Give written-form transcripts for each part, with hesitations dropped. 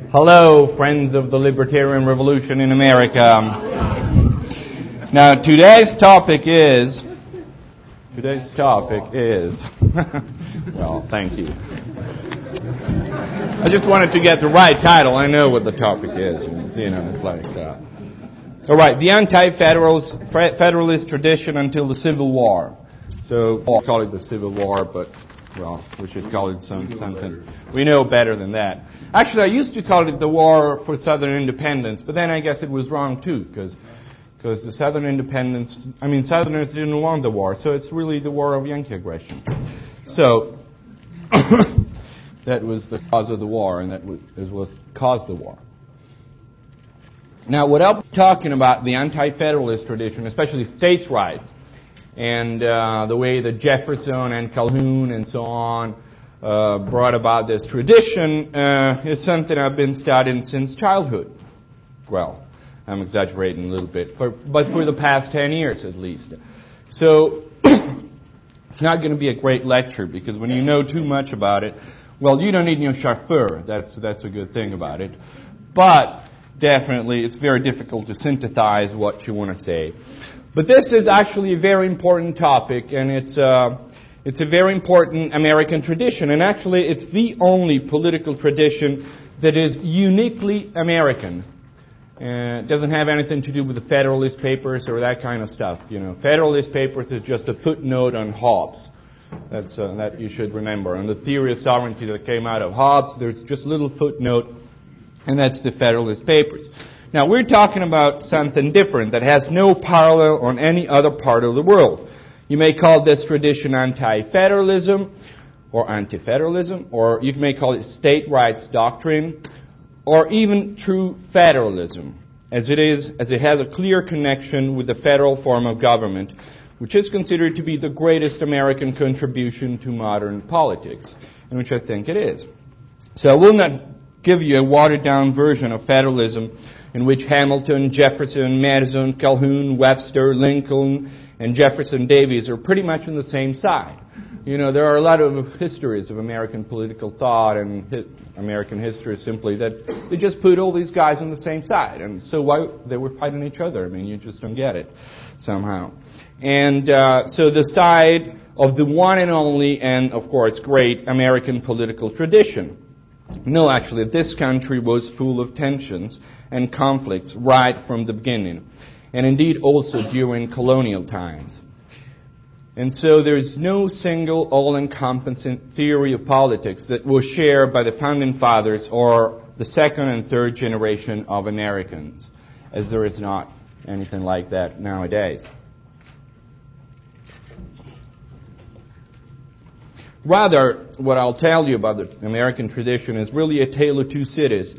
Hello, friends of the libertarian revolution in America. Now, today's topic is, well, thank you. I just wanted to get the right title. I know what the topic is. It's like, all right, the anti-federalist tradition until the Civil War. So, we call it the Civil War, but, well, we should call it something. We know better than that. Actually, I used to call it the War for Southern Independence, but then I guess it was wrong, too, because the Southerners didn't want the war, so it's really the war of Yankee aggression. So, that was the cause of the war, and that was caused the war. Now, what I'm talking about, the anti-federalist tradition, especially states' rights, and the way that Jefferson and Calhoun and so on brought about this tradition is something I've been studying since childhood. Well, I'm exaggerating a little bit, but for the past 10 years at least. So, it's not going to be a great lecture, because when you know too much about it, well, you don't need no chauffeur. That's a good thing about it. But, definitely, it's very difficult to synthesize what you want to say. But this is actually a very important topic, and it's a very important American tradition. And actually, it's the only political tradition that is uniquely American. It doesn't have anything to do with the Federalist Papers or that kind of stuff. Federalist Papers is just a footnote on Hobbes. That you should remember. And the theory of sovereignty that came out of Hobbes, there's just a little footnote, and that's the Federalist Papers. Now, we're talking about something different that has no parallel on any other part of the world. You may call this tradition anti-federalism or anti-federalism, or you may call it state rights doctrine, or even true federalism, as it has a clear connection with the federal form of government, which is considered to be the greatest American contribution to modern politics, and which I think it is. So I will not give you a watered-down version of federalism in which Hamilton, Jefferson, Madison, Calhoun, Webster, Lincoln, and Jefferson Davis are pretty much on the same side. There are a lot of histories of American political thought and American history simply that they just put all these guys on the same side. And so why they were fighting each other? You just don't get it somehow. And so the side of the one and only and, of course, great American political tradition. No, actually, this country was full of tensions and conflicts right from the beginning, and indeed also during colonial times. And so there's no single all-encompassing theory of politics that was shared by the Founding Fathers or the second and third generation of Americans, as there is not anything like that nowadays. Rather, what I'll tell you about the American tradition is really a tale of two cities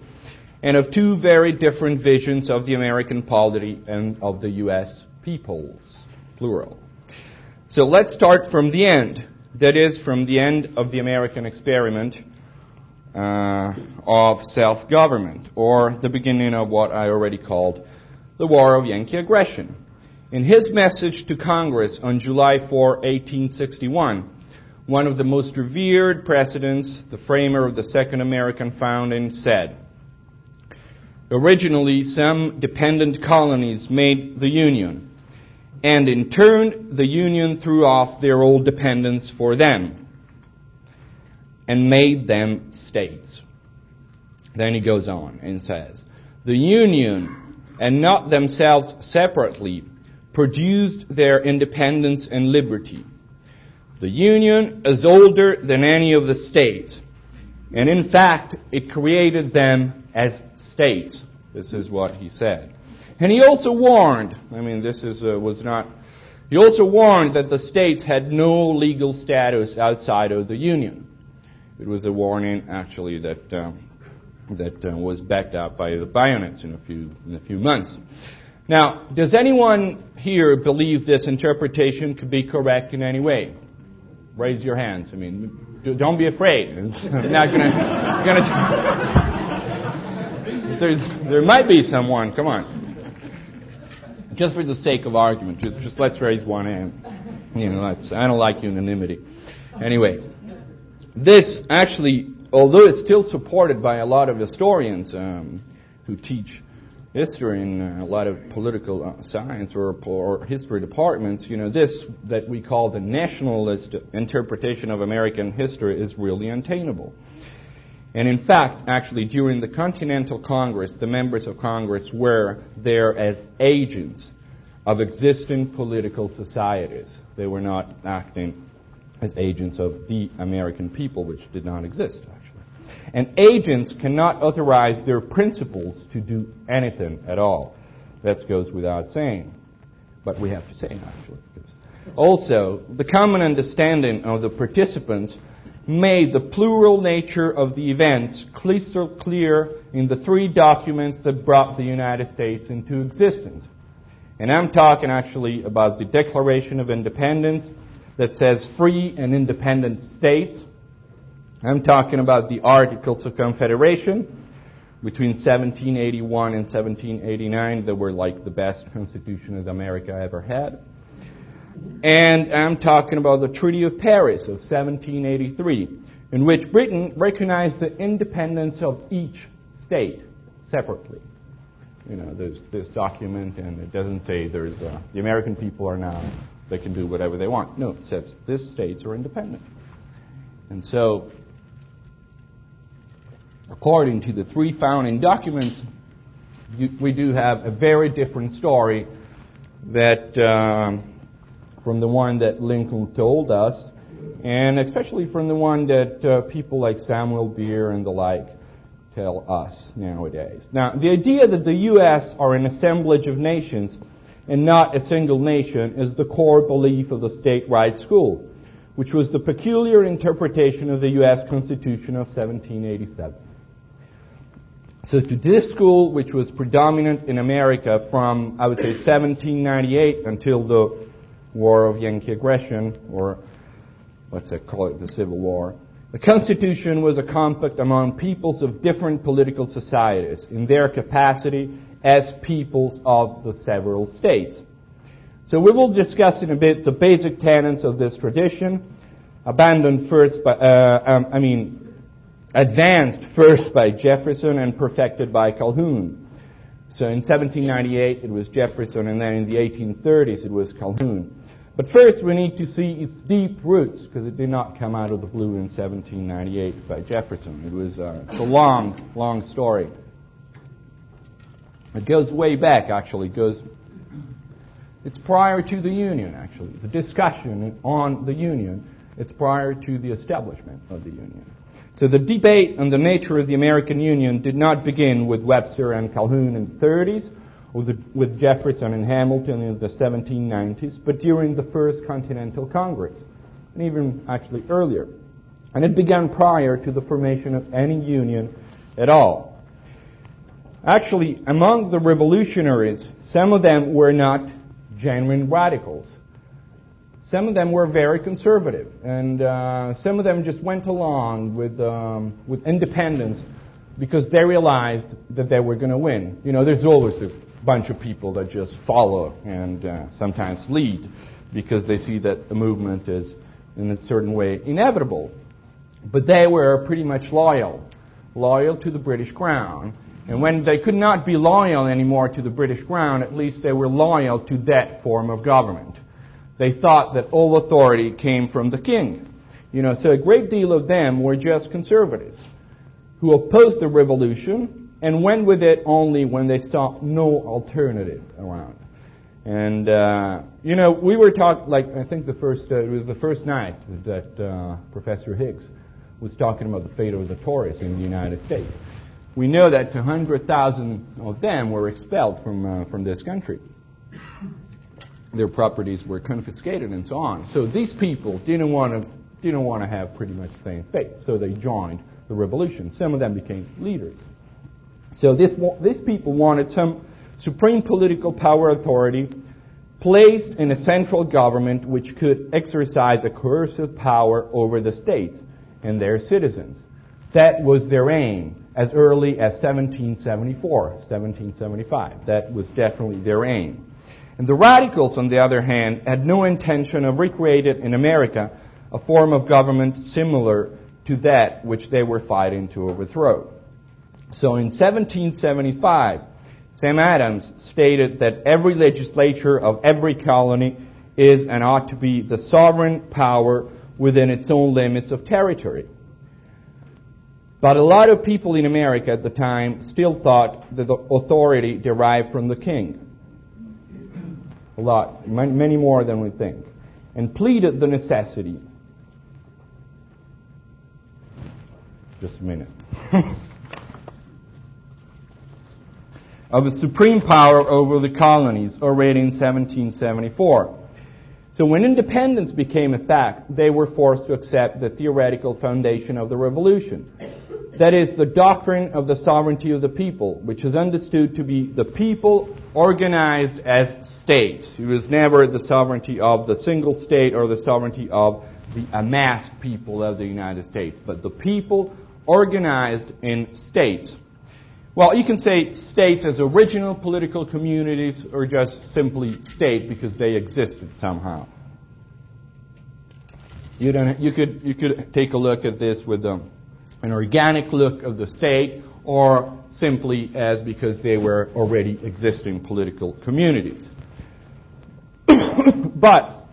and of two very different visions of the American polity and of the U.S. peoples, plural. So let's start from the end. That is, from the end of the American experiment of self-government, or the beginning of what I already called the War of Yankee Aggression. In his message to Congress on July 4, 1861, one of the most revered presidents, the framer of the Second American Founding, said, "Originally, some dependent colonies made the Union, and in turn, the Union threw off their old dependence for them and made them states." Then he goes on and says, "The Union, and not themselves separately, produced their independence and liberty. The Union is older than any of the states, and in fact, it created them as states." This is what he said. And he also warned, he also warned that the states had no legal status outside of the Union. It was a warning, actually, that was backed up by the bayonets in a few months. Now, does anyone here believe this interpretation could be correct in any way? Raise your hands. Don't be afraid. I'm not gonna. There might be someone. Come on. Just for the sake of argument, just let's raise one hand. I don't like unanimity. Anyway, this actually although it's still supported by a lot of historians who teach history in a lot of political science or history departments, this that we call the nationalist interpretation of American history is really untenable. And in fact, actually, during the Continental Congress, the members of Congress were there as agents of existing political societies. They were not acting as agents of the American people, which did not exist, actually. And agents cannot authorize their principals to do anything at all. That goes without saying. But we have to say it, actually. Also, the common understanding of the participants made the plural nature of the events crystal clear in the three documents that brought the United States into existence. And I'm talking actually about the Declaration of Independence that says free and independent states. I'm talking about the Articles of Confederation between 1781 and 1789 that were like the best constitution that America ever had. And I'm talking about the Treaty of Paris of 1783, in which Britain recognized the independence of each state separately. There's this document, and it doesn't say the American people are now, they can do whatever they want. No, it says these states are independent. And so, according to the three founding documents, we do have a very different story that from the one that Lincoln told us, and especially from the one that people like Samuel Beer and the like tell us nowadays. Now, the idea that the U.S. are an assemblage of nations and not a single nation is the core belief of the state right school, which was the peculiar interpretation of the U.S. Constitution of 1787. So to this school, which was predominant in America from, I would say, 1798 until the War of Yankee Aggression, or let's call it the Civil War, the Constitution was a compact among peoples of different political societies in their capacity as peoples of the several states. So we will discuss in a bit the basic tenets of this tradition, advanced first by Jefferson and perfected by Calhoun. So in 1798 it was Jefferson, and then in the 1830s it was Calhoun. But first we need to see its deep roots, because it did not come out of the blue in 1798 by Jefferson. It was it's a long, long story. It goes way back, actually. It's prior to the Union, actually. The discussion on the Union, it's prior to the establishment of the Union. So the debate on the nature of the American Union did not begin with Webster and Calhoun in the 30s, or with Jefferson and Hamilton in the 1790s, but during the First Continental Congress, and even actually earlier. And it began prior to the formation of any union at all. Actually, among the revolutionaries, some of them were not genuine radicals. Some of them were very conservative, and some of them just went along with independence because they realized that they were going to win. There's always a bunch of people that just follow and sometimes lead because they see that a movement is, in a certain way, inevitable. But they were pretty much loyal to the British Crown. And when they could not be loyal anymore to the British Crown, at least they were loyal to that form of government. They thought that all authority came from the king. So a great deal of them were just conservatives who opposed the revolution and went with it only when they saw no alternative around. And, we were talking, I think it was the first night that Professor Higgs was talking about the fate of the Tories in the United States. We know that 100,000 of them were expelled from this country. Their properties were confiscated and so on. So these people didn't want to have pretty much the same fate. So they joined the revolution. Some of them became leaders. So these people wanted some supreme political power authority placed in a central government which could exercise a coercive power over the states and their citizens. That was their aim as early as 1774, 1775. That was definitely their aim. And the radicals, on the other hand, had no intention of recreating in America a form of government similar to that which they were fighting to overthrow. So in 1775, Sam Adams stated that every legislature of every colony is and ought to be the sovereign power within its own limits of territory. But a lot of people in America at the time still thought that the authority derived from the king. A lot, many more than we think. And pleaded the necessity. Just a minute. Of a supreme power over the colonies already in 1774. So when independence became a fact, they were forced to accept the theoretical foundation of the revolution. That is, the doctrine of the sovereignty of the people, which is understood to be the people organized as states. It was never the sovereignty of the single state or the sovereignty of the amassed people of the United States, but the people organized in states. Well, you can say states as original political communities or just simply state because they existed somehow. You could take a look at this with an organic look of the state, or simply as because they were already existing political communities. But,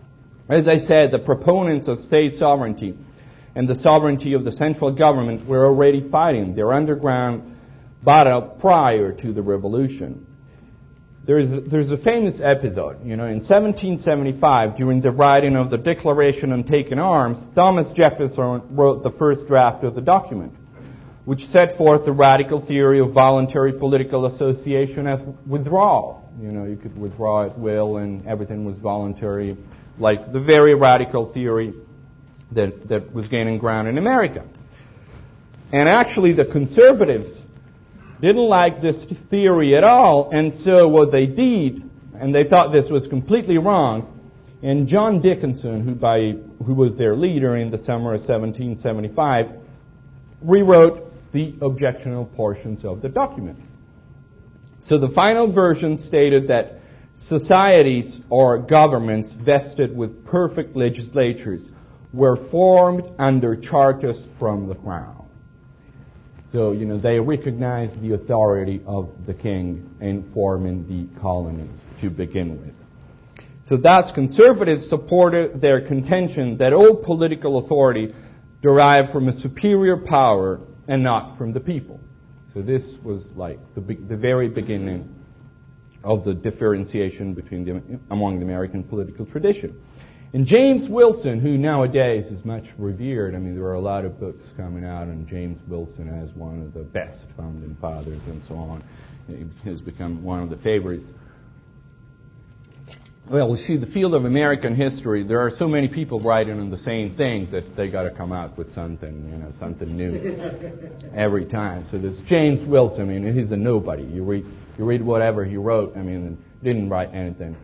as I said, the proponents of state sovereignty and the sovereignty of the central government were already fighting their underground battle prior to the revolution. There's a famous episode, in 1775, during the writing of the Declaration on Taking Arms, Thomas Jefferson wrote the first draft of the document, which set forth the radical theory of voluntary political association as withdrawal. You could withdraw at will and everything was voluntary, like the very radical theory that was gaining ground in America. And actually the conservatives didn't like this theory at all, and so what they did, and they thought this was completely wrong, and John Dickinson, who was their leader in the summer of 1775, rewrote the objectionable portions of the document. So the final version stated that societies or governments vested with perfect legislatures were formed under charters from the crown. So, they recognized the authority of the king in forming the colonies to begin with. So thus, conservatives supported their contention that all political authority derived from a superior power and not from the people. So this was like the very beginning of the differentiation among the American political tradition. And James Wilson, who nowadays is much revered, there are a lot of books coming out on James Wilson as one of the best founding fathers and so on. He has become one of the favorites. Well, we see the field of American history, there are so many people writing on the same things that they got to come out with something, something new every time. So this James Wilson, he's a nobody. You read whatever he wrote, didn't write anything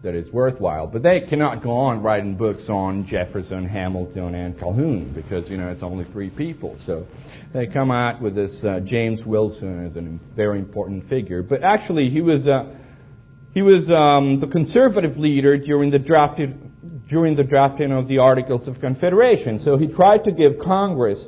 that is worthwhile. But they cannot go on writing books on Jefferson, Hamilton, and Calhoun because, it's only three people. So they come out with this James Wilson as a very important figure. But actually, he was the conservative leader during the drafting of the Articles of Confederation. So he tried to give Congress,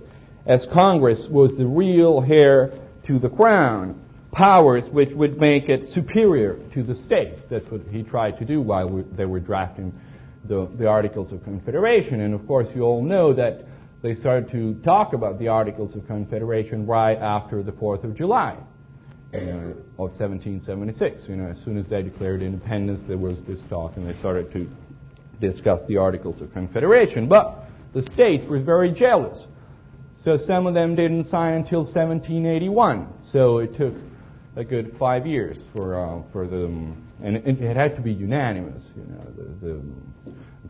as Congress was the real heir to the crown, powers which would make it superior to the states. That's what he tried to do while they were drafting the Articles of Confederation. And of course, you all know that they started to talk about the Articles of Confederation right after the 4th of July of 1776. As soon as they declared independence, there was this talk, and they started to discuss the Articles of Confederation. But the states were very jealous. So some of them didn't sign until 1781. So it took a good 5 years for them, and it had to be unanimous, the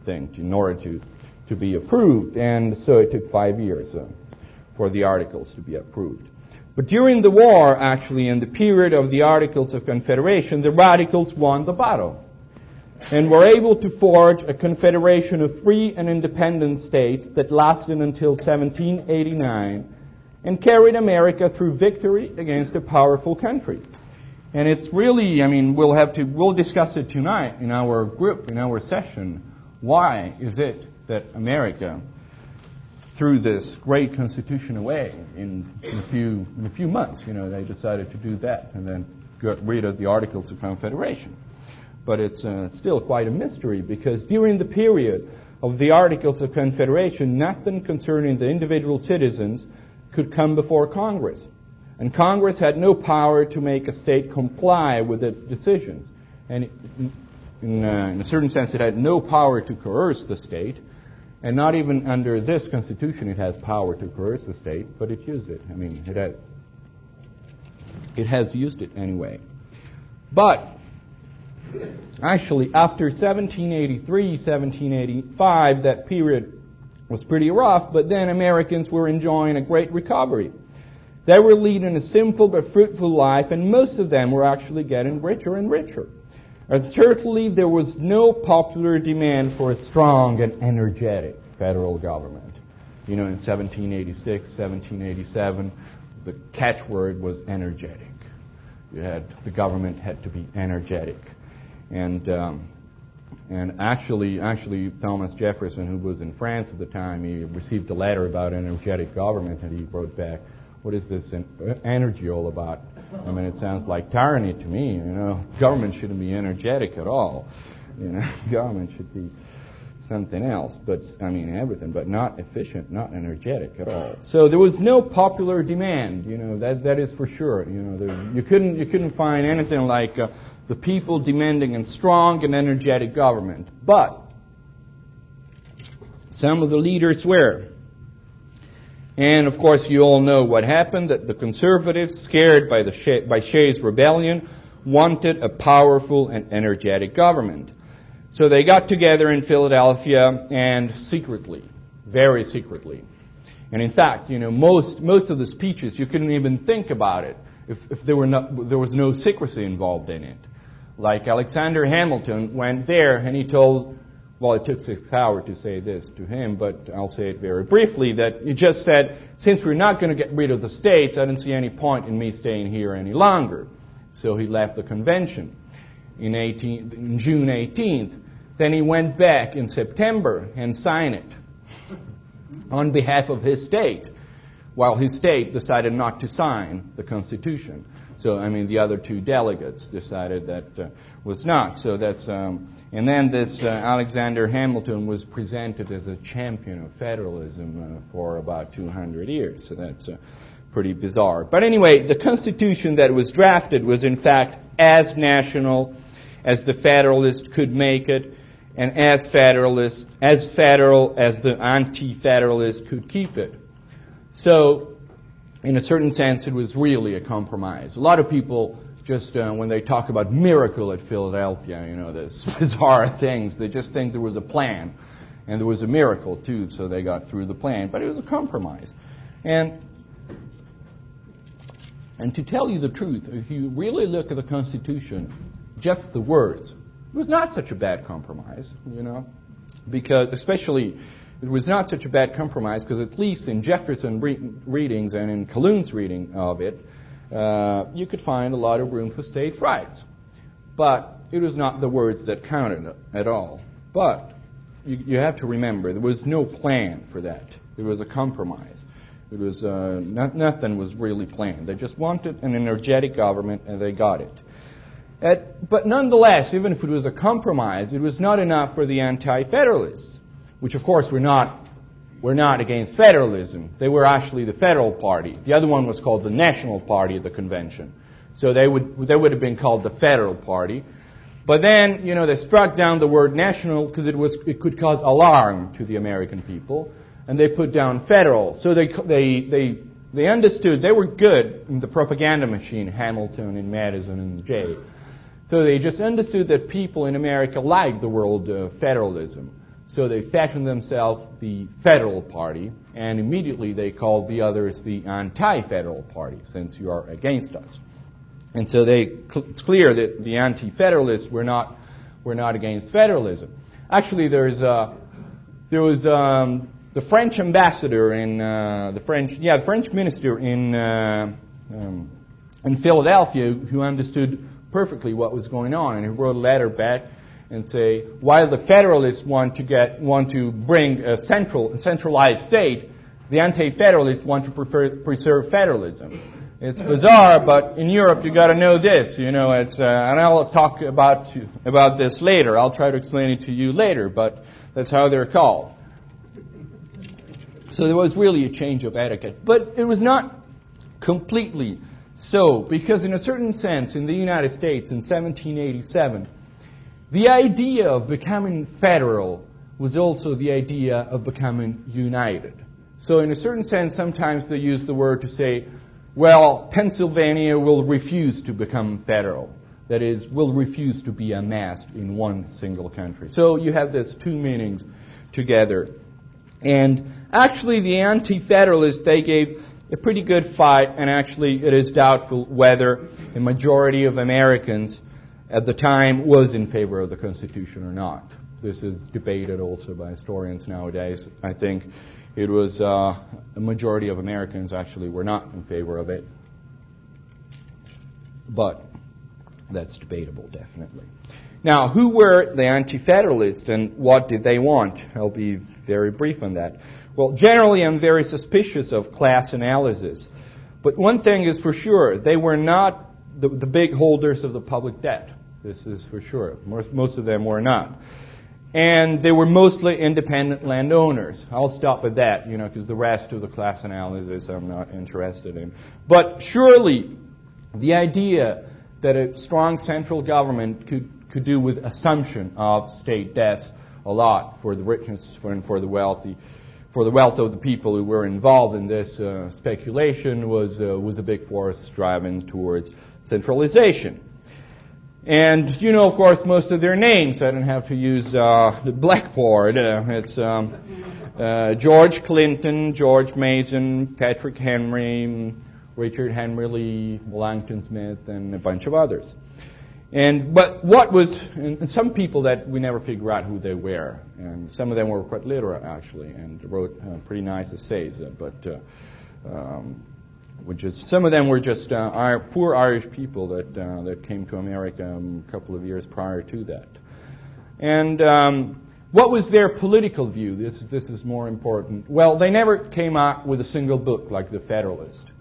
thing, in order to be approved. And so it took 5 years for the Articles to be approved. But during the war, actually, in the period of the Articles of Confederation, the Radicals won the battle and were able to forge a confederation of free and independent states that lasted until 1789 and carried America through victory against a powerful country. And it's really, we'll discuss it tonight in our group, in our session. Why is it that America threw this great constitution away in a few months. They decided to do that and then got rid of the Articles of Confederation. But it's still quite a mystery, because during the period of the Articles of Confederation, nothing concerning the individual citizens could come before Congress. And Congress had no power to make a state comply with its decisions. And in a certain sense, it had no power to coerce the state. And not even under this Constitution it has power to coerce the state, but it used it. I mean, it has used it anyway. But actually, after 1783, 1785, that period was pretty rough, but then Americans were enjoying a great recovery. They were leading a simple but fruitful life, and most of them were actually getting richer and richer. And certainly there was no popular demand for a strong and energetic federal government. In 1786, 1787, the catchword was energetic. The government had to be energetic. And actually Thomas Jefferson, who was in France at the time, he received a letter about energetic government, and he wrote back, "What is this energy all about? I mean, it sounds like tyranny to me. Government shouldn't be energetic at all. Government should be something else. But I mean, everything, but not efficient, not energetic at all." So there was no popular demand. That is for sure. You couldn't find anything like the people demanding a strong and energetic government. But some of the leaders were. And, of course, you all know what happened, that the conservatives, scared by Shays' rebellion, wanted a powerful and energetic government. So they got together in Philadelphia, and secretly, very secretly. And in fact, most of the speeches, you couldn't even think about it if there was no secrecy involved in it. Like Alexander Hamilton went there, and he told, well, it took 6 hours to say this to him, but I'll say it very briefly, that he just said, since we're not going to get rid of the states, I don't see any point in me staying here any longer. So he left the convention in June 18th. Then he went back in September and signed it on behalf of his state, while his state decided not to sign the Constitution. So, I mean, the other two delegates decided that was not. So that's, and then this Alexander Hamilton was presented as a champion of federalism for about 200 years. So that's pretty bizarre. But anyway, the Constitution that was drafted was in fact as national as the Federalist could make it, and as federal as the Anti-Federalist could keep it. So, in a certain sense, it was really a compromise. A lot of people just, when they talk about miracle at Philadelphia, this bizarre things, they just think there was a plan. And there was a miracle, too, so they got through the plan. But it was a compromise. And to tell you the truth, if you really look at the Constitution, just the words, it was not such a bad compromise, because especially it was not such a bad compromise because at least in Jefferson readings and in Calhoun's reading of it, you could find a lot of room for state rights. But it was not the words that counted at all. But you have to remember, there was no plan for that. It was a compromise. It was nothing was really planned. They just wanted an energetic government, and they got it. But nonetheless, even if it was a compromise, it was not enough for the Anti-Federalists, which of course were not against federalism. They were actually the Federal Party. The other one was called the National Party of the Convention. So they would have been called the Federal Party. But then, they struck down the word national because it could cause alarm to the American people, and they put down federal. So they understood they were good in the propaganda machine, Hamilton and Madison and Jay. So they just understood that people in America liked the word federalism. So they fashioned themselves the Federal Party, and immediately they called the others the Anti-Federal Party, since you are against us. And so it's clear that the Anti-Federalists were not against federalism. Actually, there was the French ambassador in the French minister in Philadelphia who understood perfectly what was going on, and he wrote a letter back and say, while the Federalists want to bring a centralized state, the Anti-Federalists want to preserve federalism. It's bizarre, but in Europe you got to know this. You know, it's and I'll talk about this later. I'll try to explain it to you later, but that's how they're called. So there was really a change of etiquette, but it was not completely so, because in a certain sense, in the United States in 1787, the idea of becoming federal was also the idea of becoming united. So in a certain sense, sometimes they use the word to say, well, Pennsylvania will refuse to become federal. That is, will refuse to be amassed in one single country. So you have these two meanings together. And actually, the Anti-Federalists, they gave a pretty good fight, and actually it is doubtful whether a majority of Americans at the time was in favor of the Constitution or not. This is debated also by historians nowadays. I think it was a majority of Americans actually were not in favor of it. But that's debatable, definitely. Now, who were the Anti-Federalists and what did they want? I'll be very brief on that. Well, generally I'm very suspicious of class analysis. But one thing is for sure, they were not the big holders of the public debt. This is for sure. Most of them were not. And they were mostly independent landowners. I'll stop at that, because the rest of the class analysis I'm not interested in. But surely the idea that a strong central government could do with assumption of state debts a lot for the richness and for the wealthy, for the wealth of the people who were involved in this speculation was a big force driving towards centralization. And of course, most of their names. I don't have to use the blackboard. It's George Clinton, George Mason, Patrick Henry, Richard Henry Lee, Langton Smith, and a bunch of others. But what was, and some people that we never figure out who they were, and some of them were quite literate actually, and wrote pretty nice essays, some of them were just poor Irish people that came to America a couple of years prior to that. And what was their political view? This is more important. Well, they never came out with a single book like the Federalist,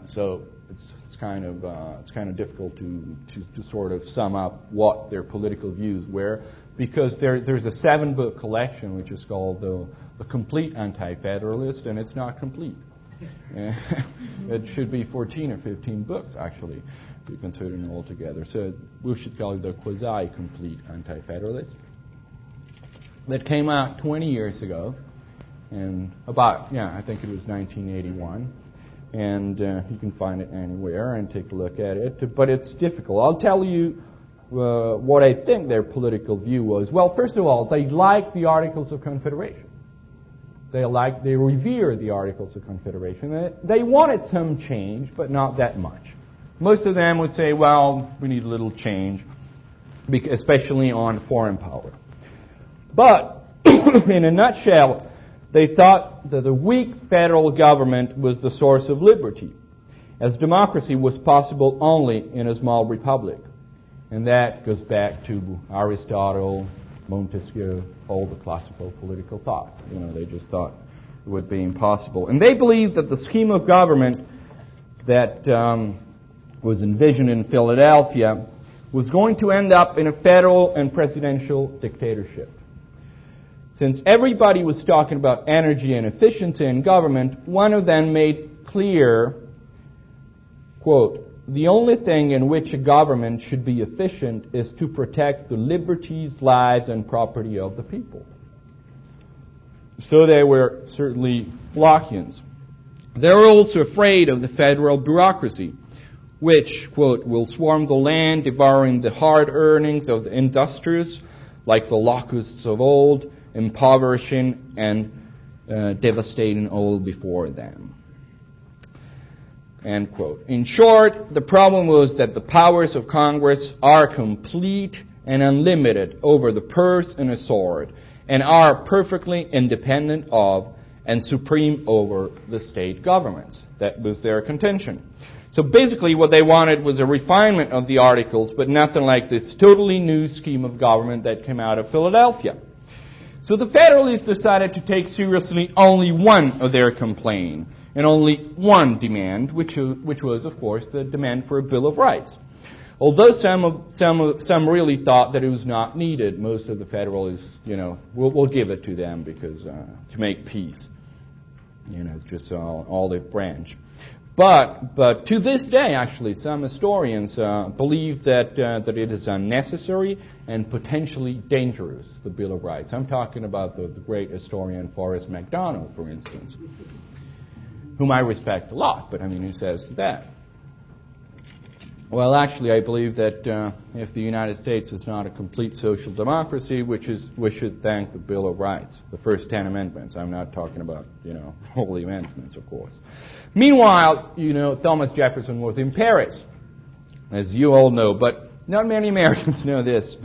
So it's kind of difficult to sort of sum up what their political views were, because there's a 7-book collection which is called the Complete Anti-Federalist, and it's not complete. It should be 14 or 15 books, actually, if you consider them all together. So we should call it the quasi-complete Anti-Federalist. That came out 20 years ago, and I think it was 1981. And you can find it anywhere and take a look at it. But it's difficult. I'll tell you what I think their political view was. Well, first of all, they liked the Articles of Confederation. They revered the Articles of Confederation. They wanted some change, but not that much. Most of them would say, well, we need a little change, especially on foreign power. But, in a nutshell, they thought that a weak federal government was the source of liberty, as democracy was possible only in a small republic. And that goes back to Aristotle, Montesquieu, all the classical political thought. They just thought it would be impossible. And they believed that the scheme of government that was envisioned in Philadelphia was going to end up in a federal and presidential dictatorship. Since everybody was talking about energy and efficiency in government, one of them made clear, quote, "The only thing in which a government should be efficient is to protect the liberties, lives, and property of the people." So they were certainly Lockeans. They were also afraid of the federal bureaucracy, which, quote, "will swarm the land, devouring the hard earnings of the industrious, like the locusts of old, impoverishing and devastating all before them." End quote. In short, the problem was that the powers of Congress are complete and unlimited over the purse and a sword, and are perfectly independent of and supreme over the state governments. That was their contention. So basically what they wanted was a refinement of the Articles, but nothing like this totally new scheme of government that came out of Philadelphia. So the Federalists decided to take seriously only one of their complaints and only one demand, which was, of course, the demand for a Bill of Rights. Although some really thought that it was not needed, most of the Federalists, we'll give it to them because to make peace, it's just all they branch. But to this day, actually, some historians believe that it is unnecessary and potentially dangerous, the Bill of Rights. I'm talking about the great historian Forrest MacDonald, for instance, whom I respect a lot, but who says that? Well, actually, I believe that if the United States is not a complete social democracy, we should thank the Bill of Rights, the first 10 amendments. I'm not talking about, all the amendments, of course. Meanwhile, Thomas Jefferson was in Paris, as you all know, but not many Americans know this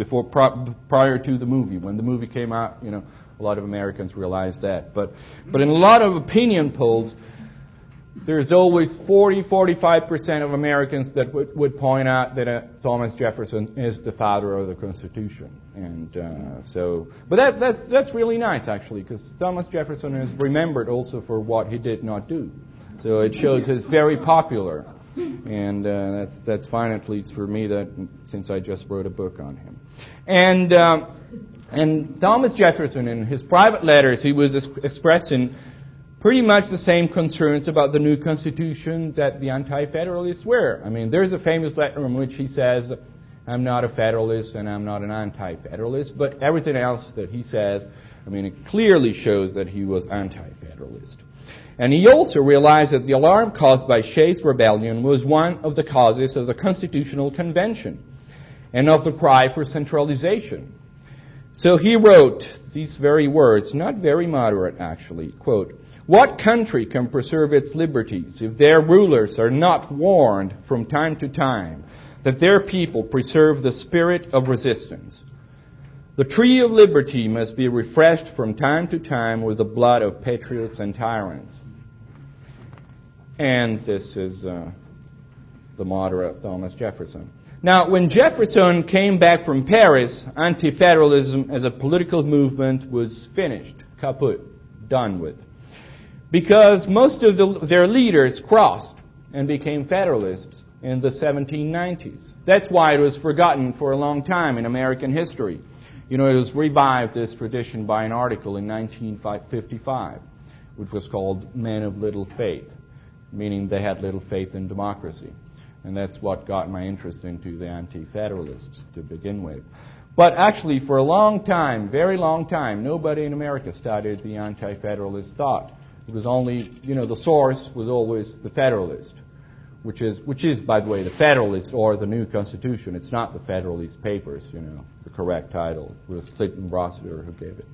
prior to the movie. When the movie came out, a lot of Americans realized that. But in a lot of opinion polls, there's always 40-45% of Americans that would point out that Thomas Jefferson is the father of the Constitution, but that's really nice actually, because Thomas Jefferson is remembered also for what he did not do. So it shows he's very popular, and that's fine, at least for me, that since I just wrote a book on him. And Thomas Jefferson, in his private letters, he was expressing pretty much the same concerns about the new Constitution that the Anti-Federalists were. There's a famous letter in which he says, I'm not a Federalist and I'm not an Anti-Federalist, but everything else that he says, it clearly shows that he was Anti-Federalist. And he also realized that the alarm caused by Shays' rebellion was one of the causes of the Constitutional Convention and of the cry for centralization. So he wrote these very words, not very moderate actually, quote, "What country can preserve its liberties if their rulers are not warned from time to time that their people preserve the spirit of resistance? The tree of liberty must be refreshed from time to time with the blood of patriots and tyrants." And this is the moderate Thomas Jefferson. Now, when Jefferson came back from Paris, anti-federalism as a political movement was finished, kaput, done with. Because most of their leaders crossed and became Federalists in the 1790s. That's why it was forgotten for a long time in American history. It was revived, this tradition, by an article in 1955, which was called Men of Little Faith, meaning they had little faith in democracy. And that's what got my interest into the Anti-Federalists to begin with. But actually, for a long time, very long time, nobody in America studied the Anti-Federalist thought. It was only, the source was always the Federalist, which is, by the way, the Federalist or the New Constitution. It's not the Federalist Papers, the correct title. It was Clinton Rossiter who gave it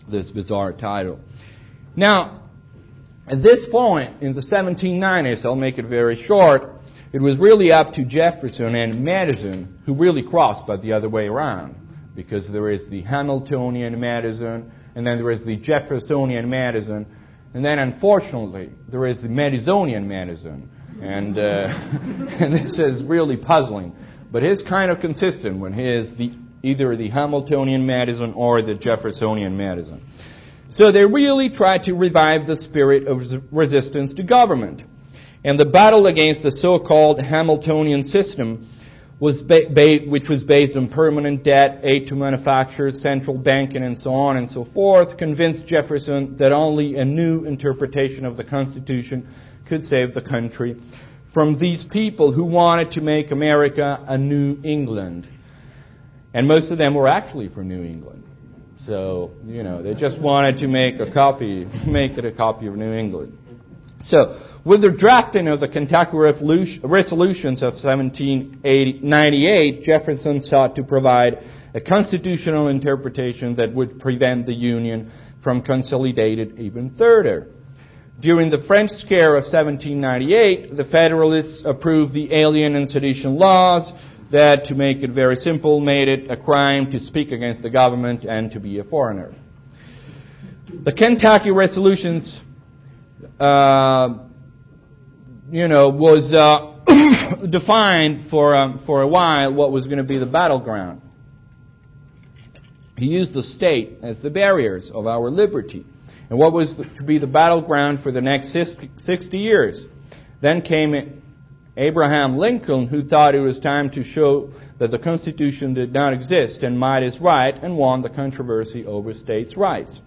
this bizarre title. Now, at this point, in the 1790s, I'll make it very short, it was really up to Jefferson and Madison, who really crossed but the other way around, because there is the Hamiltonian Madison, and then there is the Jeffersonian Madison, and then, unfortunately, there is the Madisonian Madison. And this is really puzzling. But it's kind of consistent when he is either the Hamiltonian Madison or the Jeffersonian Madison. So they really tried to revive the spirit of resistance to government. And the battle against the so-called Hamiltonian system, which was based on permanent debt, aid to manufacturers, central banking, and so on and so forth, convinced Jefferson that only a new interpretation of the Constitution could save the country from these people who wanted to make America a New England. And most of them were actually from New England. So, they just wanted to make it a copy of New England. So, with the drafting of the Kentucky resolutions of 1798, Jefferson sought to provide a constitutional interpretation that would prevent the Union from consolidating even further. During the French Scare of 1798, the Federalists approved the Alien and Sedition laws that, to make it very simple, made it a crime to speak against the government and to be a foreigner. The Kentucky resolutions was defined for a while what was going to be the battleground. he used the state as the barriers of our liberty, and what was to be the battleground for the next 60 years. Then came Abraham Lincoln, who thought it was time to show that the Constitution did not exist and might is right, and won the controversy over states' rights.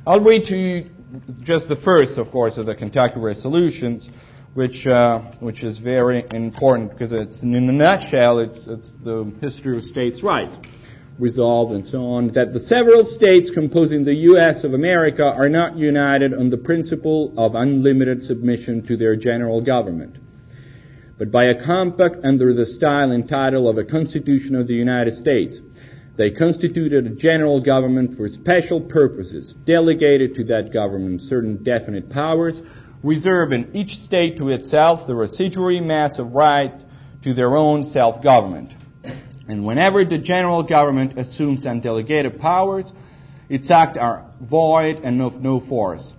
I'll read to you just the first, of course, of the Kentucky resolutions, which is very important because it's, in a nutshell, it's the history of states' rights. Resolved and so on, that the several states composing the U.S. of America are not united on the principle of unlimited submission to their general government, but by a compact under the style and title of a Constitution of the United States. They constituted a general government for special purposes, delegated to that government certain definite powers, reserving each state to itself the residuary mass of right to their own self-government. And whenever the general government assumes undelegated powers, its acts are void and of no force.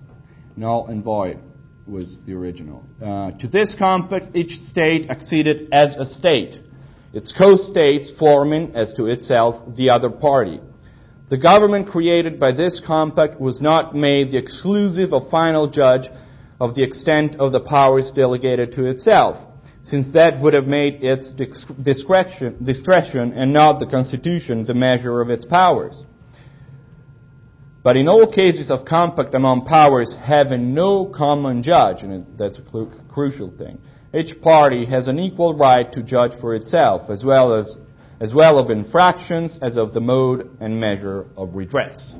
Null and void was the original. To this compact, each state acceded as a state, its co-states forming as to itself the other party. The government created by this compact was not made the exclusive or final judge of the extent of the powers delegated to itself, since that would have made its discretion and not the Constitution the measure of its powers. But in all cases of compact among powers having no common judge, and that's a crucial thing, each party has an equal right to judge for itself, as well of infractions as of the mode and measure of redress.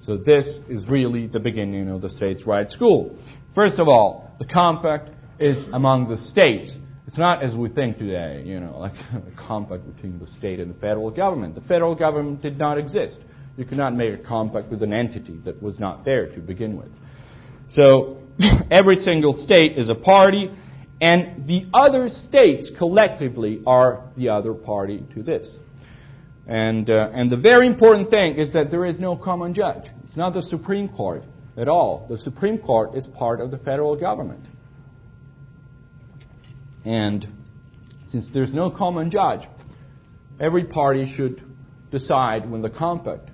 So this is really the beginning of the states' rights school. First of all, the compact is among the states. It's not as we think today, like a compact between the state and the federal government. The federal government did not exist. You could not make a compact with an entity that was not there to begin with. So every single state is a party, and the other states collectively are the other party to this. And the very important thing is that there is no common judge. It's not the Supreme Court at all. The Supreme Court is part of the federal government. And since there's no common judge, every party should decide when the compact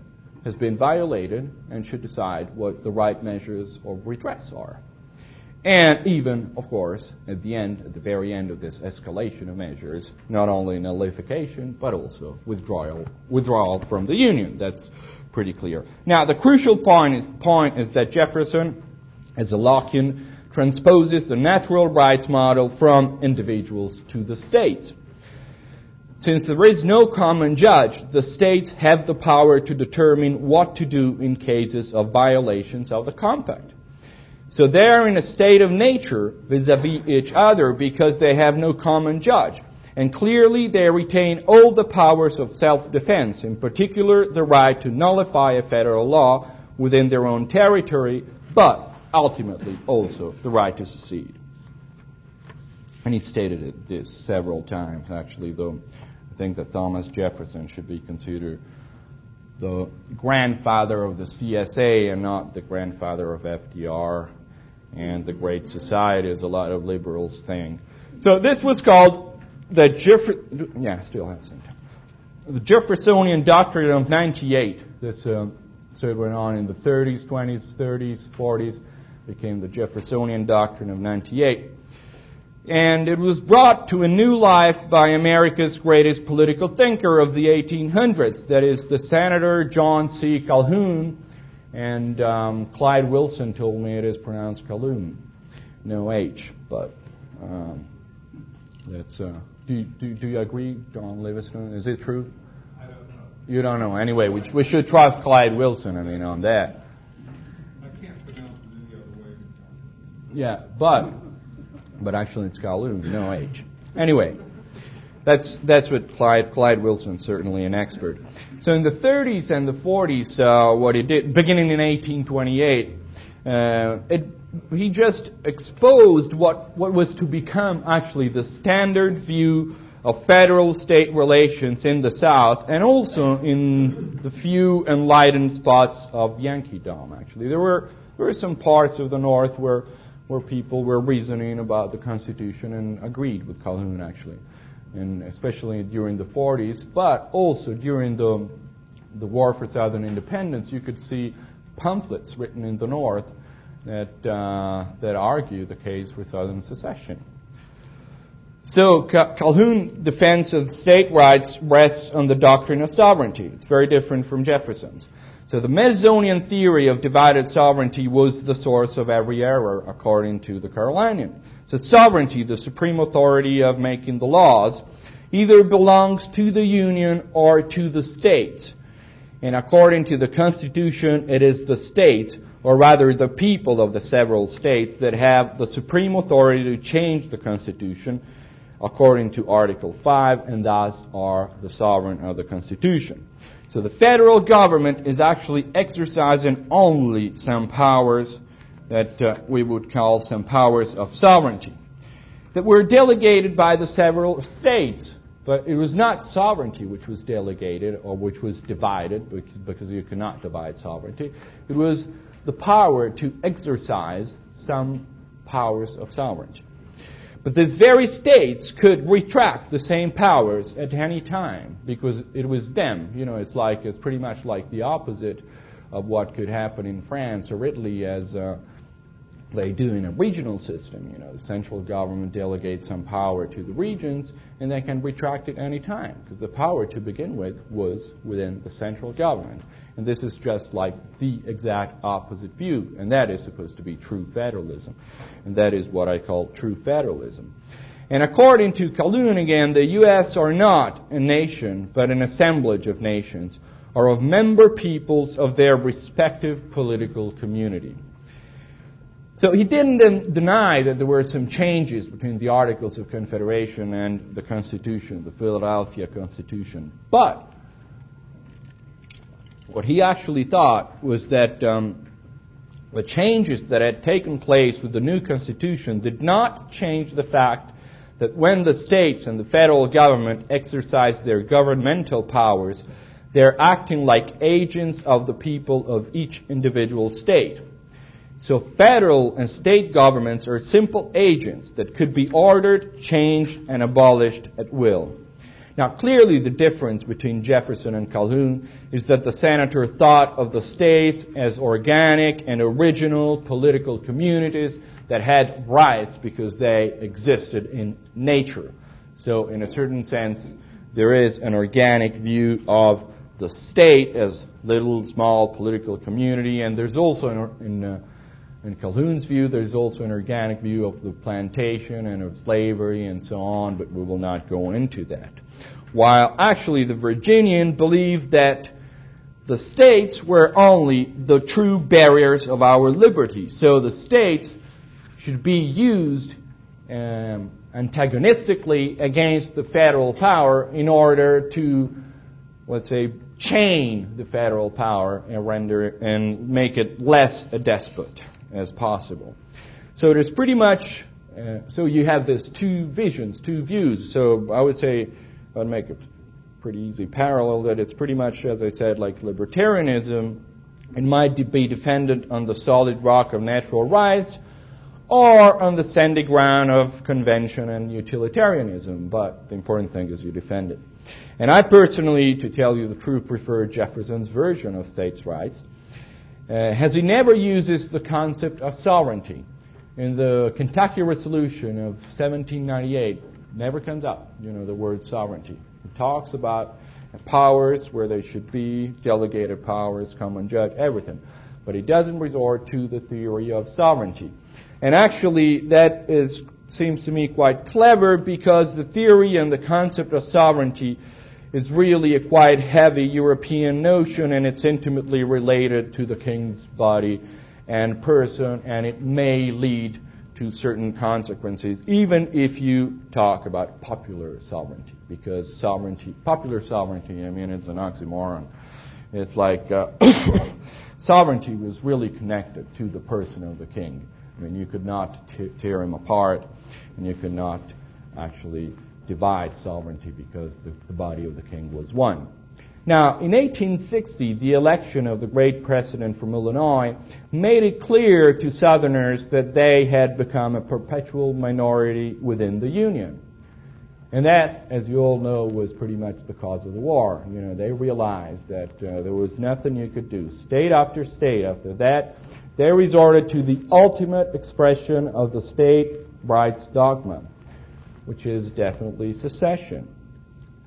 has been violated and should decide what the right measures of redress are. And even, of course, at the very end of this escalation of measures, not only nullification, but also withdrawal from the Union. That's pretty clear. Now, the crucial point is that Jefferson, as a Lockean, transposes the natural rights model from individuals to the states. Since there is no common judge, the states have the power to determine what to do in cases of violations of the compact. So they are in a state of nature vis-à-vis each other because they have no common judge. And clearly they retain all the powers of self-defense, in particular the right to nullify a federal law within their own territory, but ultimately also the right to secede. And he stated this several times, actually, though I think that Thomas Jefferson should be considered the grandfather of the CSA and not the grandfather of FDR and the Great Society, as a lot of liberals think. So this was called the Jeffersonian Doctrine of 98. So it went on in the 30s, 20s, 30s, 40s, became the Jeffersonian Doctrine of 98. And it was brought to a new life by America's greatest political thinker of the 1800s, that is the Senator John C. Calhoun, and Clyde Wilson told me it is pronounced Calhoun, no H, but that's. Do you agree, John Livingston? Is it true? I don't know. You don't know. Anyway, we should trust Clyde Wilson, on that. I can't pronounce it any other way. Yeah, but actually it's Calhoun, no H. Anyway, that's what Clyde Wilson, certainly an expert. So in the 30s and the 40s, what he did, beginning in 1828, he just exposed what was to become actually the standard view of federal-state relations in the South, and also in the few enlightened spots of Yankeedom, actually. There were some parts of the North where people were reasoning about the Constitution and agreed with Calhoun, actually, and especially during the 40s, but also during the the War for Southern Independence, you could see pamphlets written in the North that argue the case for Southern secession. So Calhoun's defense of state rights rests on the doctrine of sovereignty. It's very different from Jefferson's. So the Madisonian theory of divided sovereignty was the source of every error, according to the Carolinian. So sovereignty, the supreme authority of making the laws, either belongs to the Union or to the states. And according to the Constitution, it is the states, or rather the people of the several states, that have the supreme authority to change the Constitution, according to Article 5, and thus are the sovereign of the Constitution. So the federal government is actually exercising only some powers that we would call some powers of sovereignty, that were delegated by the several states. But it was not sovereignty which was delegated or which was divided, because you cannot divide sovereignty. It was the power to exercise some powers of sovereignty. But these very states could retract the same powers at any time, because it was them. It's pretty much like the opposite of what could happen in France or Italy, as they do in a regional system. The central government delegates some power to the regions, and they can retract it any time, because the power to begin with was within the central government. And this is just like the exact opposite view, and that is supposed to be true federalism. And that is what I call true federalism. And according to Calhoun again, the U.S. are not a nation, but an assemblage of nations, or of member peoples of their respective political community. So he didn't deny that there were some changes between the Articles of Confederation and the Constitution, the Philadelphia Constitution. But what he actually thought was that the changes that had taken place with the new Constitution did not change the fact that when the states and the federal government exercise their governmental powers, they're acting like agents of the people of each individual state. So federal and state governments are simple agents that could be ordered, changed, and abolished at will. Now, clearly the difference between Jefferson and Calhoun is that the senator thought of the states as organic and original political communities that had rights because they existed in nature. So in a certain sense, there is an organic view of the state as little, small political community, and there's also in Calhoun's view, there's also an organic view of the plantation and of slavery and so on, but we will not go into that. While actually the Virginian believed that the states were only the true barriers of our liberty. So the states should be used antagonistically against the federal power in order to, let's say, chain the federal power and make it less a despot as possible. So there's pretty much, so you have these two visions, two views. So I would say, I would make a pretty easy parallel that it's pretty much, as I said, like libertarianism. It might be defended on the solid rock of natural rights or on the sandy ground of convention and utilitarianism. But the important thing is you defend it. And I personally, to tell you the truth, prefer Jefferson's version of states' rights, as he never uses the concept of sovereignty. In the Kentucky Resolution of 1798, never comes up, the word sovereignty. He talks about powers where they should be, delegated powers, common judge, everything. But he doesn't resort to the theory of sovereignty. And actually, that seems to me quite clever, because the theory and the concept of sovereignty is really a quite heavy European notion, and it's intimately related to the king's body and person, and it may lead to certain consequences, even if you talk about popular sovereignty, because popular sovereignty, it's an oxymoron. It's like sovereignty was really connected to the person of the king. You could not tear him apart, and you could not actually divide sovereignty because the body of the king was one. Now, in 1860, the election of the great president from Illinois made it clear to Southerners that they had become a perpetual minority within the Union. And that, as you all know, was pretty much the cause of the war. You know, they realized that there was nothing you could do. State after state after that, they resorted to the ultimate expression of the state rights dogma, which is definitely secession.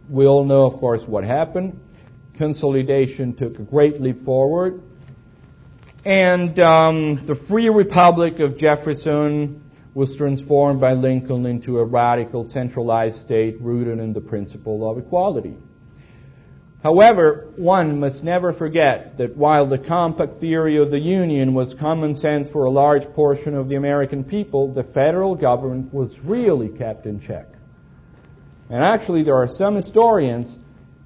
We all know, of course, what happened. Consolidation took a great leap forward. And the Free Republic of Jefferson was transformed by Lincoln into a radical centralized state rooted in the principle of equality. However, one must never forget that while the compact theory of the Union was common sense for a large portion of the American people, the federal government was really kept in check. And actually, there are some historians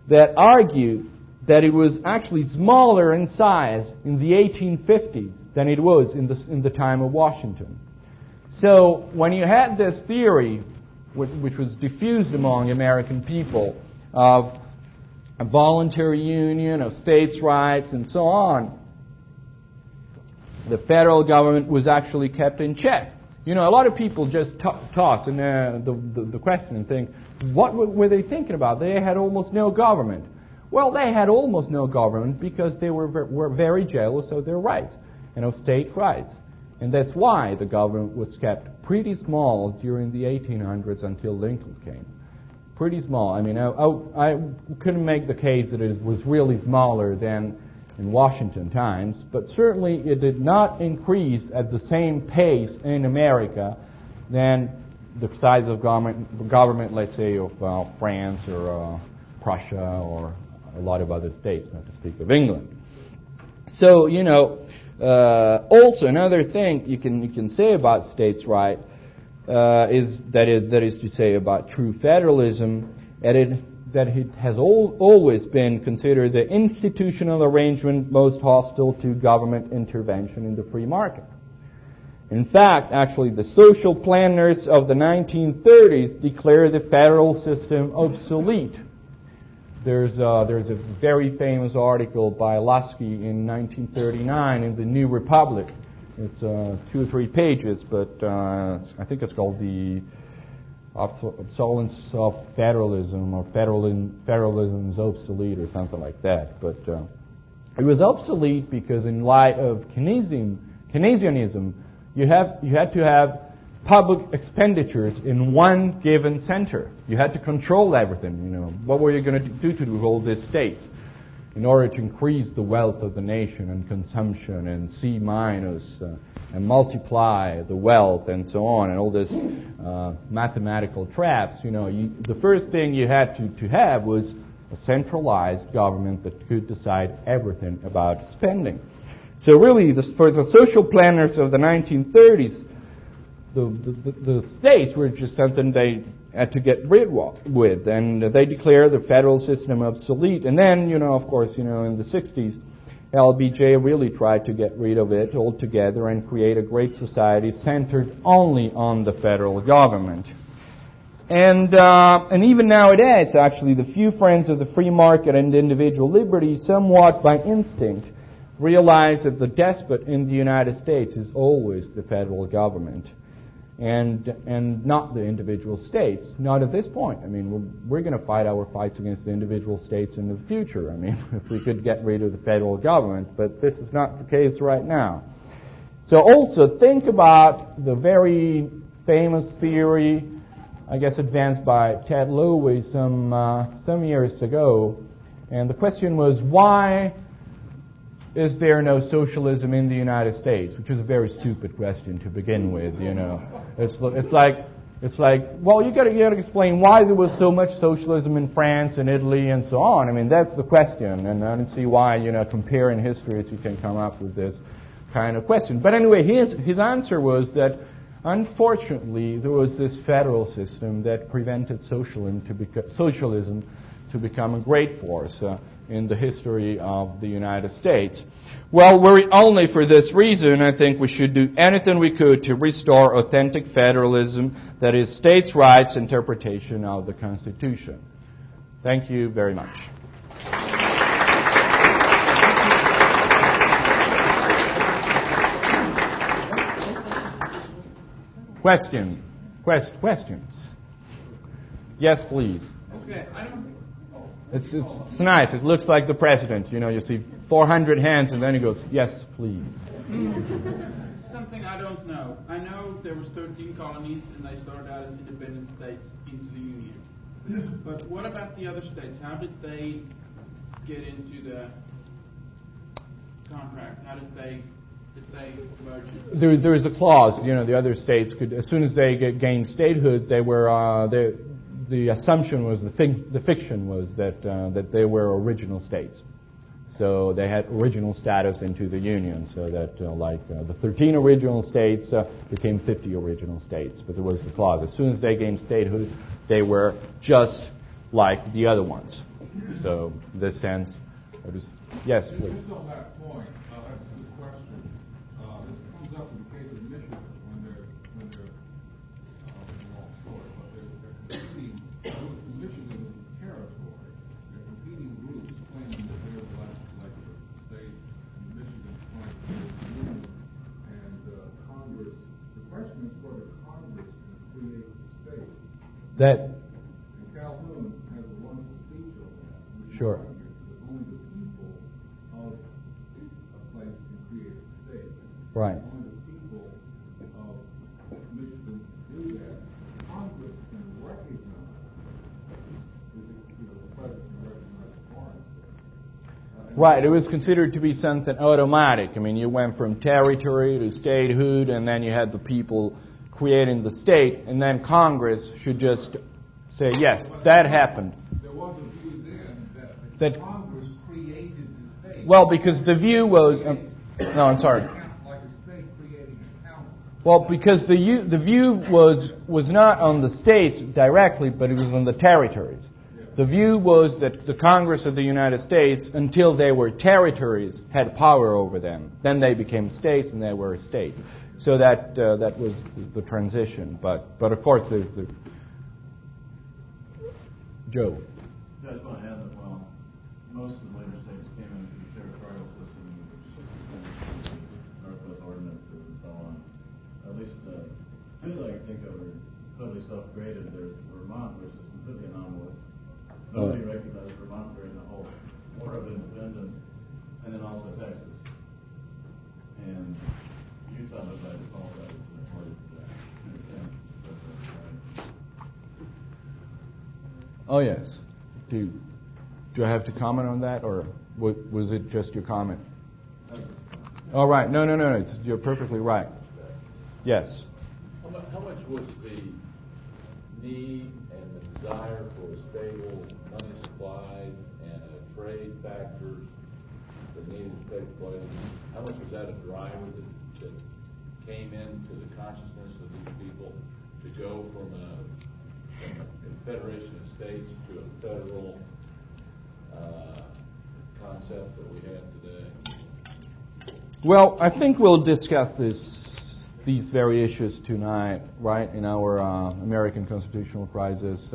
that argue that it was actually smaller in size in the 1850s than it was in the time of Washington. So when you had this theory, which was diffused among American people, of a voluntary union, of states' rights, and so on, the federal government was actually kept in check. You know, a lot of people just toss in the question and think, what were they thinking about? They had almost no government. Well, they had almost no government because they were very jealous of their rights and of state rights. And that's why the government was kept pretty small during the 1800s until Lincoln came. Pretty small. I mean, I couldn't make the case that it was really smaller than in Washington times, but certainly it did not increase at the same pace in America than the size of government, let's say, of France or Prussia or a lot of other states, not to speak of England. So, you know, also another thing you can say about states' right is to say about true federalism, that it has always been considered the institutional arrangement most hostile to government intervention in the free market. In fact, actually, the social planners of the 1930s declared the federal system obsolete. There's a very famous article by Lasky in 1939 in the New Republic. It's 2 or 3 pages, but I think it's called the Obsolescence of Federalism, or Federalism is Obsolete, or something like that. But it was obsolete because in light of Keynesianism, you had to have public expenditures in one given center. You had to control everything, you know. What were you going to do to all these states in order to increase the wealth of the nation and consumption and C minus and multiply the wealth and so on, and all this mathematical traps, you know. The first thing you had to have was a centralized government that could decide everything about spending. So really, for the social planners of the 1930s, the states were just something they had to get rid with, and they declared the federal system obsolete. And then, you know, of course, you know, in the 60s, LBJ really tried to get rid of it altogether and create a great society centered only on the federal government. And even nowadays, actually, the few friends of the free market and individual liberty, somewhat by instinct, realize that the despot in the United States is always the federal government, and not the individual states. Not at this point. I mean, we're going to fight our fights against the individual states in the future. I mean, if we could get rid of the federal government, but this is not the case right now. So also think about the very famous theory, I guess advanced by Ted Lowy some years ago, and the question was, why is there no socialism in the United States? Which is a very stupid question to begin with, you know. It's like, well, you got to explain why there was so much socialism in France and Italy and so on. I mean, that's the question, and I don't see why, you know, comparing histories you can come up with this kind of question. But anyway, his answer was that unfortunately there was this federal system that prevented socialism to become a great force in the history of the United States. Well, only for this reason, I think we should do anything we could to restore authentic federalism, that is, states' rights interpretation of the Constitution. Thank you very much. Questions? Yes, please. Okay, I don't. It's nice. It looks like the president. You know, you see 400 hands, and then he goes, yes, please. Something I don't know. I know there was 13 colonies, and they started out as independent states into the Union. But what about the other states? How did they get into the contract? How did they merge it? There is a clause. You know, the other states could, as soon as they gained statehood, they were the assumption was the fiction was that they were original states. So they had original status into the Union, so that the 13 original states became 50 original states. But there was the clause. As soon as they gained statehood, they were just like the other ones. So in this sense, yes, please. Just on that point, that's a good question. This comes up in the case of Michigan when they're long story, but they're competing. Michigan is a territory. They're competing groups claiming that they're like the state, and Michigan's claiming they're the union, and Congress. The question is whether Congress can create the state. That. And Calhoun has a wonderful speech on that. Sure. Only the people of a place can create a state. Right. Only the people of Michigan do that. Congress can recognize, the president can recognize a foreign state. Right, it was considered to be something automatic. I mean, you went from territory to statehood, and then you had the people creating the state, and then Congress should just say, yes, that happened. There was a view then that Congress created the state. Well, because the view was... no, I'm sorry. Like a state creating a county. Well, because the view was not on the states directly, but it was on the territories. The view was that the Congress of the United States, until they were territories, had power over them. Then they became states, and they were states. So that was the transition. But of course, there's the... Joe. I just want to add that while most of the later states came into the territorial system, which is the Northwest Ordinances and so on, at least two that I can think of are totally self-graded. There's Vermont, which is completely anomalous. Nobody recognized Vermont during the whole War of Independence, and then also Texas. And Utah, as I recall, that was reported Oh, yes. Do I have to comment on that, or was it just your comment? Oh, right. No. You're perfectly right. Yes. How much was the need and the desire for a stable money supply and a trade factors that needed to take place? How much was that a driver that came into the consciousness of these people to go from a confederation of states to a federal concept that we have today? Well, I think we'll discuss these very issues tonight, right, in our American constitutional crisis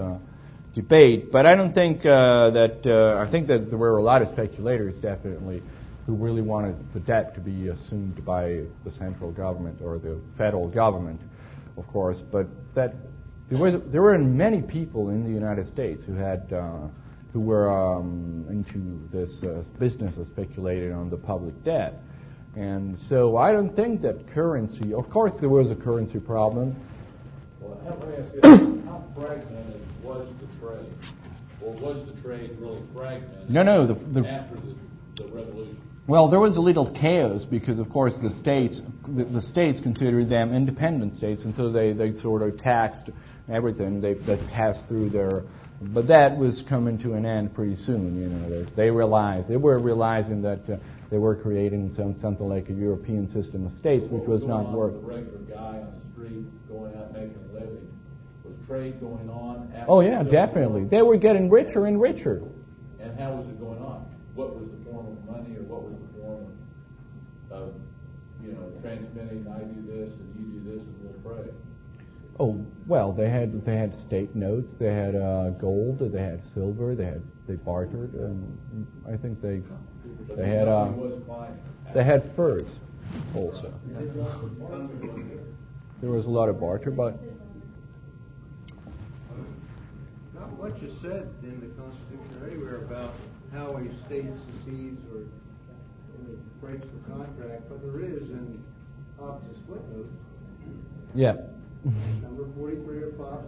debate. But I don't think I think that there were a lot of speculators, definitely, who really wanted the debt to be assumed by the central government or the federal government, of course. But that there were many people in the United States who were into this business of speculating on the public debt. And so I don't think that currency, of course there was a currency problem. Well, let me ask you, how fragmented was the trade? Or was the trade really fragmented after the revolution? Well, there was a little chaos because, of course, the states considered them independent states, and so they sort of taxed everything. They passed through their... But that was coming to an end pretty soon. You know, they were realizing that they were creating something like a European system of states, which was not working. The regular guy on the street going out making a living, was trade going on? Oh yeah, definitely. They were getting richer and richer. And how was it going on? What was the form of money, or what was the form of transmitting? I do this and you do this and we'll trade. Oh well, they had state notes, they had gold, they had silver, they bartered, and I think they had furs also. That There was a lot of barter, but was much is said in the Constitution anywhere about how a state secedes or breaks the contract, but there is in Hobbes' footnote. Yeah. Number 43 of Hobbes'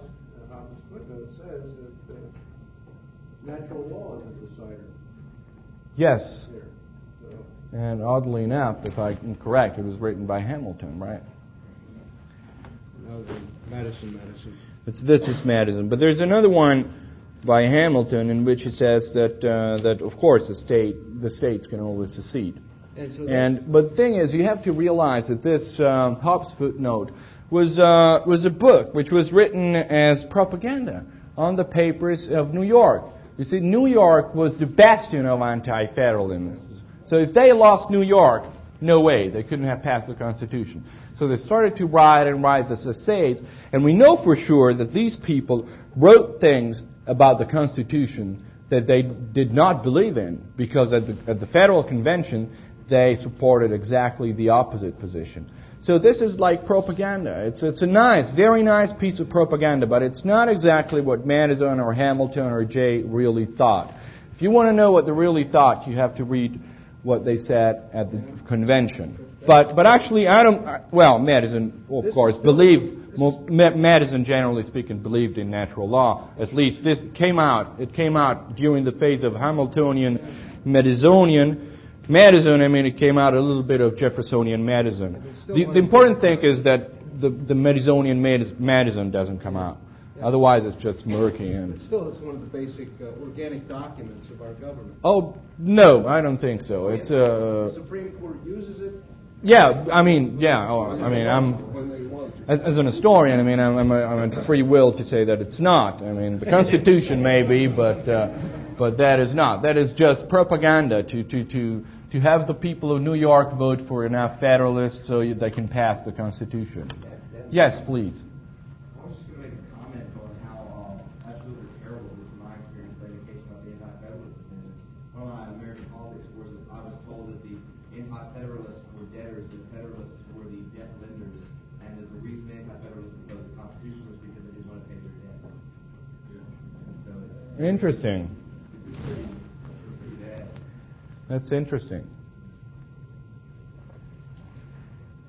footnote says that natural law is a decider. Yes. Here. So, And oddly enough, if I'm correct, it was written by Hamilton, right? no, Madison. This is Madison. But there's another one by Hamilton in which he says that of course the states can always secede. But the thing is, you have to realize that this Hobbes footnote was a book which was written as propaganda on the papers of New York. You see, New York was the bastion of anti-federalism. So if they lost New York, no way, they couldn't have passed the Constitution. So they started to write this essays, and we know for sure that these people wrote things about the Constitution that they did not believe in, because at the Federal Convention, they supported exactly the opposite position. So this is like propaganda. It's a nice, very nice piece of propaganda, but it's not exactly what Madison or Hamilton or Jay really thought. If you want to know what they really thought, you have to read what they said at the convention. But actually, Madison, of course, believed. Madison, generally speaking, believed in natural law. At least this came out. It came out during the phase of Hamiltonian, Madisonian. Madison, it came out a little bit of Jeffersonian Madison. The important thing is that the Madisonian Madison doesn't come out. Otherwise, it's just murky. But still, it's one of the basic organic documents of our government. Oh, no, I don't think so. It's The Supreme Court uses it. As an historian, I'm a free will to say that it's not. The Constitution may be, but that is not. That is just propaganda to have the people of New York vote for enough Federalists so they can pass the Constitution. Yes, please. I was just going to make a comment on how absolutely terrible this, in my experience, the education about the Anti-Federalists has been. One of my American politics was I was told that the Anti-Federalists were debtors, and the Federalists were the debt lenders, and that the reason the Anti-Federalists opposed the Constitution was because they didn't want to pay their debts. And so it's Interesting. pretty bad. That's interesting.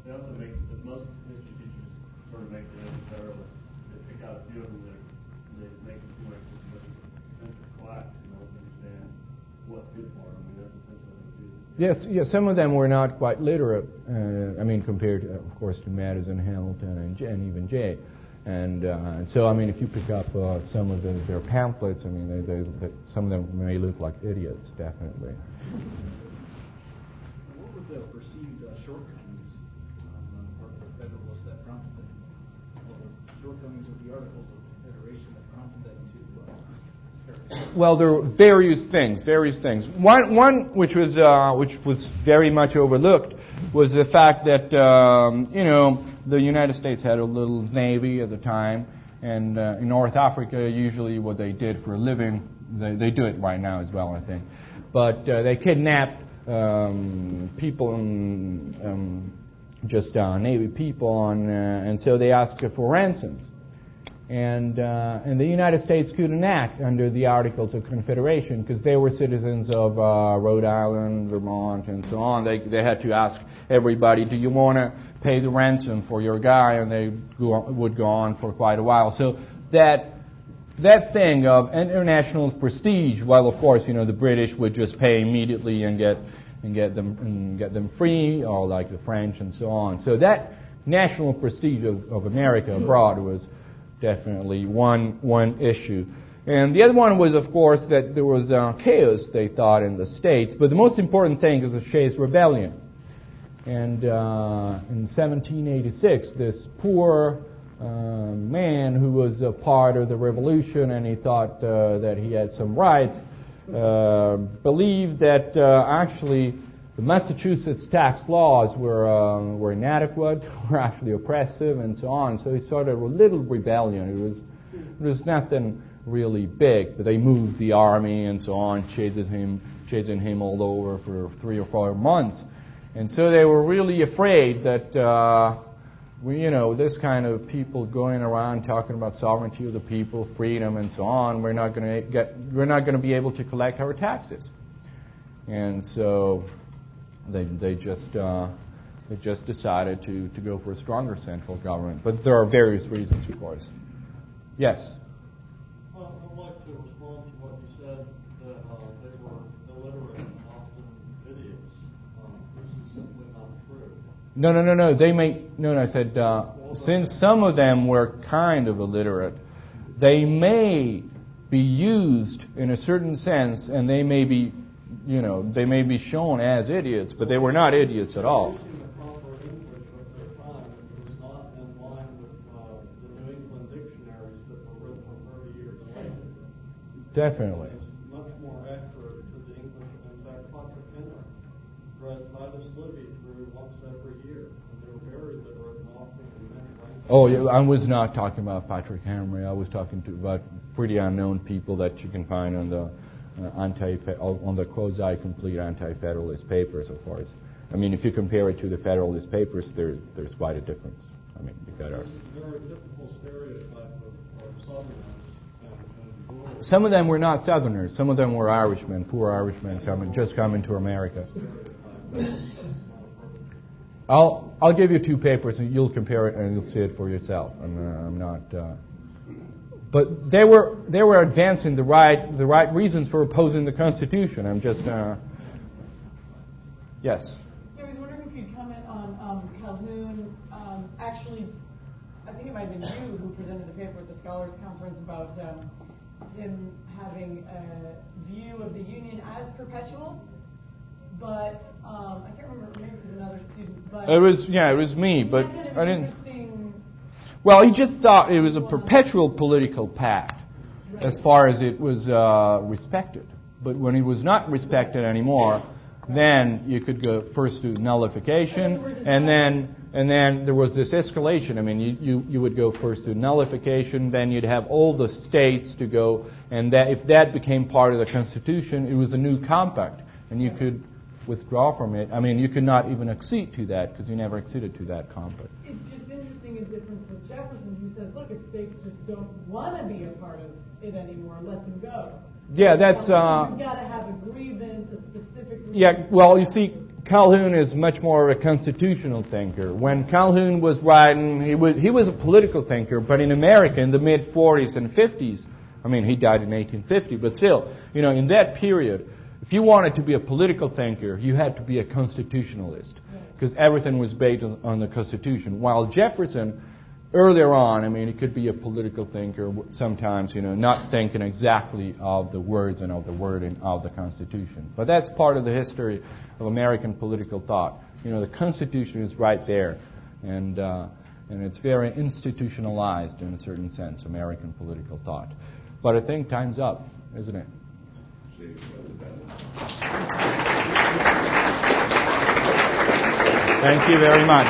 They also make, most history teachers sort of make the anti-federalists, they pick out a few of them that they make them feel like central class, to understand what's good for them. That's essentially what it is. Yes, some of them were not quite literate, compared, of course, to Madison, Hamilton, and even Jay. And so, if you pick up some of their pamphlets, some of them may look like idiots, definitely. What were the perceived shortcomings on the part of the Federalists that prompted them? Or the shortcomings of the Articles of Confederation that prompted them to Well, there were various things. One which was very much overlooked was the fact that the United States had a little navy at the time, and in North Africa, usually what they did for a living, they do it right now as well, I think. But they kidnapped people, Navy people, and so they asked for ransoms. And the United States couldn't act under the Articles of Confederation because they were citizens of Rhode Island, Vermont, and so on. They had to ask everybody, do you want to pay the ransom for your guy? And they would go on for quite a while. So that thing of international prestige, well, of course, the British would just pay immediately and get them free, or like the French and so on. So that national prestige of America abroad was definitely one issue. And the other one was, of course, that there was chaos, they thought, in the States. But the most important thing is the Shays Rebellion. And in 1786, this poor man who was a part of the revolution, and he thought that he had some rights, believed that actually the Massachusetts tax laws were inadequate, were actually oppressive, and so on. So he started a little rebellion. It was nothing really big, but they moved the army and so on, chasing him all over for 3 or 4 months. And so they were really afraid that this kind of people going around talking about sovereignty of the people, freedom, and so on, we're not going to be able to collect our taxes. And so they just decided to go for a stronger central government. But there are various reasons, of course. Yes. Well, I'd like to respond to what you said, that they were illiterate and often idiots. This is simply not true. No. I said, since some of them were kind of illiterate, they may be used in a certain sense, and they may be shown as idiots, but they were not idiots at all. Using the proper English of their time, it was not in line with the New England dictionaries that were written 30 years later. Definitely. It's much more accurate to the English. In fact, Patrick Henry read Titus Livy through once every year, and they were very literate and often in many languages. Oh, yeah, I was not talking about Patrick Henry. I was talking about pretty unknown people that you can find on the quasi-complete anti-federalist papers, of course. I mean, if you compare it to the Federalist papers, there's quite a difference. I mean, you got This is a very typical stereotype of Southerners and rural. Some of them were not Southerners. Some of them were Irishmen, poor Irishmen just coming to America. I'll give you two papers, and you'll compare it, and you'll see it for yourself. I'm not. But they were advancing the right reasons for opposing the Constitution. I'm just. Yes. I was wondering if you'd comment on Calhoun. Actually, I think it might have been you who presented the paper at the Scholars Conference about him having a view of the Union as perpetual. But I can't remember. Maybe it was another student. But it was me. But I didn't. Interesting. Well, he just thought it was a perpetual political pact, right, as far as it was respected. But when it was not respected anymore, then you could go first to nullification, and then there was this escalation. I mean, you would go first to nullification, then you'd have all the states to go, and that if that became part of the Constitution, it was a new compact, and you could withdraw from it. I mean, you could not even accede to that because you never acceded to that compact. It's just interesting a difference with Jefferson, who says, look, if states just don't want to be a part of it anymore, let them go. Yeah, that's... You've got to have a grievance, a specific grievance. Yeah, well, you see, Calhoun is much more a constitutional thinker. When Calhoun was writing, he was a political thinker, but in America in the mid-40s and 50s, I mean, he died in 1850, but still, in that period, if you wanted to be a political thinker, you had to be a constitutionalist, because everything was based on the Constitution. While Jefferson, earlier on, I mean, he could be a political thinker sometimes, not thinking exactly of the words and of the wording of the Constitution. But that's part of the history of American political thought. The Constitution is right there, and it's very institutionalized in a certain sense, American political thought. But I think time's up, isn't it? Thank you very much.